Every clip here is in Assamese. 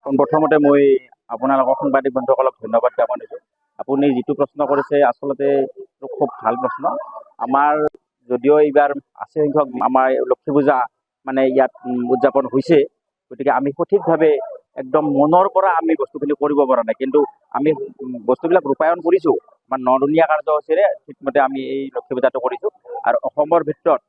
পোনপ্ৰথমতে মই আপোনালোকৰ সাংবাদিক বন্ধুসকলক ধন্যবাদ জ্ঞাপন কৰিছোঁ। আপুনি যিটো প্ৰশ্ন কৰিছে আচলতে খুব ভাল প্ৰশ্ন। আমাৰ যদিও এইবাৰ আছে সংখ্যক আমাৰ লক্ষী পূজা মানে ইয়াত উদযাপন হৈছে, গতিকে আমি সঠিকভাৱে একদম মনৰ পৰা আমি বস্তুখিনি কৰিব পৰা নাই, কিন্তু আমি বস্তুবিলাক ৰূপায়ণ কৰিছোঁ। আমাৰ 9 কাৰ্যসূচীৰে ঠিকমতে আমি এই লক্ষী পূজাটো কৰিছোঁ আৰু অসমৰ ভিতৰত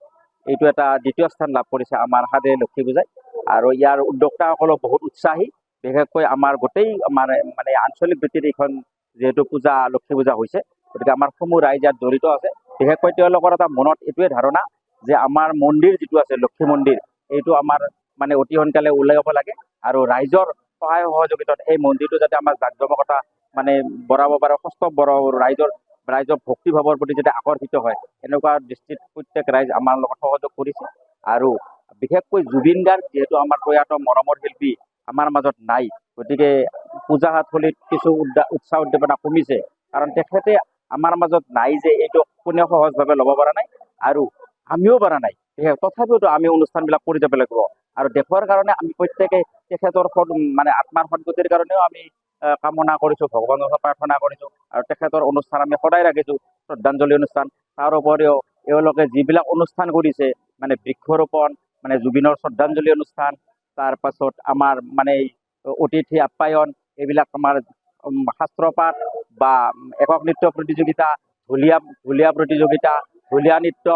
এইটো এটা দ্বিতীয় স্থান লাভ কৰিছে আমাৰ হাতে লক্ষী পূজাই। আৰু ইয়াৰ উদ্যোক্তাসকলো বহুত উৎসাহী, বিশেষকৈ আমাৰ গোটেই আমাৰ মানে আঞ্চলিক ভিত্তিত এইখন যিহেতু পূজা লক্ষী পূজা হৈছে, গতিকে আমাৰ সমূহ ৰাইজ ইয়াত জড়িত আছে। বিশেষকৈ তেওঁলোকৰ এটা মনত এইটোৱে ধাৰণা যে আমাৰ মন্দিৰ যিটো আছে লক্ষী মন্দিৰ, এইটো আমাৰ মানে অতি সোনকালে ওলাই যাব লাগে আৰু ৰাইজৰ সহায় সহযোগিতাত এই মন্দিৰটো যাতে আমাৰ জাকজমকতা মানে বঢ়াব পাৰে, সস্তম বঢ়াব, ৰাইজৰ ভক্তিভাৱৰ প্ৰতি যাতে আকৰ্ষিত হয়, এনেকুৱা দৃষ্টিত প্ৰত্যেক ৰাইজ আমাৰ লগত সহযোগ কৰিছে। আৰু বিশেষকৈ জুবিন গাৰ্গ যিহেতু আমাৰ প্ৰয়াত মৰমৰ শিল্পী আমাৰ মাজত নাই, গতিকে পূজাস্থলীত কিছু উৎসাহ উদ্দীপনা কমিছে, কাৰণ তেখেতে আমাৰ মাজত নাই যে এইটো কোনেও সহজভাৱে ল'ব পৰা নাই আৰু আমিও পৰা নাই। তথাপিওতো আমি অনুষ্ঠানবিলাক কৰি যাব লাগিব আৰু দেশৰ কাৰণে আমি প্ৰত্যেকে তেখেতৰ মানে আত্মাৰ সদ্গতিৰ কাৰণেও আমি কামনা কৰিছোঁ, ভগৱানৰ ওচৰত প্ৰাৰ্থনা কৰিছোঁ আৰু তেখেতৰ অনুষ্ঠান আমি সদায় ৰাখিছোঁ, শ্ৰদ্ধাঞ্জলি অনুষ্ঠান। তাৰ উপৰিও এওঁলোকে যিবিলাক অনুষ্ঠান কৰিছে মানে বৃক্ষৰোপণ, মানে জুবিনৰ শ্ৰদ্ধাঞ্জলি অনুষ্ঠান, তাৰপাছত আমাৰ মানে অতিথি আপ্যায়ন, এইবিলাক আমাৰ শাস্ত্ৰপাঠ বা একক নৃত্য প্ৰতিযোগিতা, ঢুলীয়া প্ৰতিযোগিতা, ঢুলীয়া নৃত্য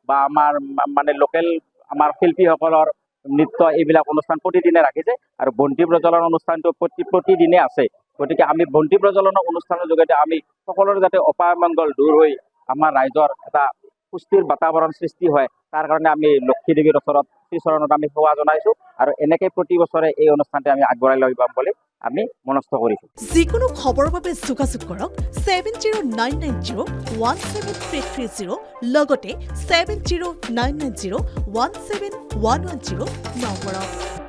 বা আমাৰ মানে লোকেল আমাৰ শিল্পীসকলৰ নৃত্য, এইবিলাক অনুষ্ঠান প্ৰতিদিনে ৰাখিছে আৰু বন্তি প্ৰজ্বলন অনুষ্ঠানটো প্ৰতিদিনে আছে। গতিকে আমি বন্তি প্ৰজ্বলনৰ অনুষ্ঠানৰ যোগেদি আমি সকলোৰে যাতে অপায় মংগল দূৰ হৈ আমাৰ ৰাইজৰ এটা সুস্থিৰ বাতাবৰণ সৃষ্টি হয়, তাৰ কাৰণে আমি লক্ষী দেৱীৰ ওচৰত শ্ৰীচৰণত আমি সেৱা জনাইছোঁ আৰু এনেকৈ প্ৰতি বছৰে এই অনুষ্ঠানটো আমি আগবঢ়াই লৈ যাম বুলি আমি মনস্থ কৰিছোঁ। যিকোনো খবৰৰ বাবে যোগাযোগ কৰক 7099017330 লগতে 7099017110 নম্বৰত।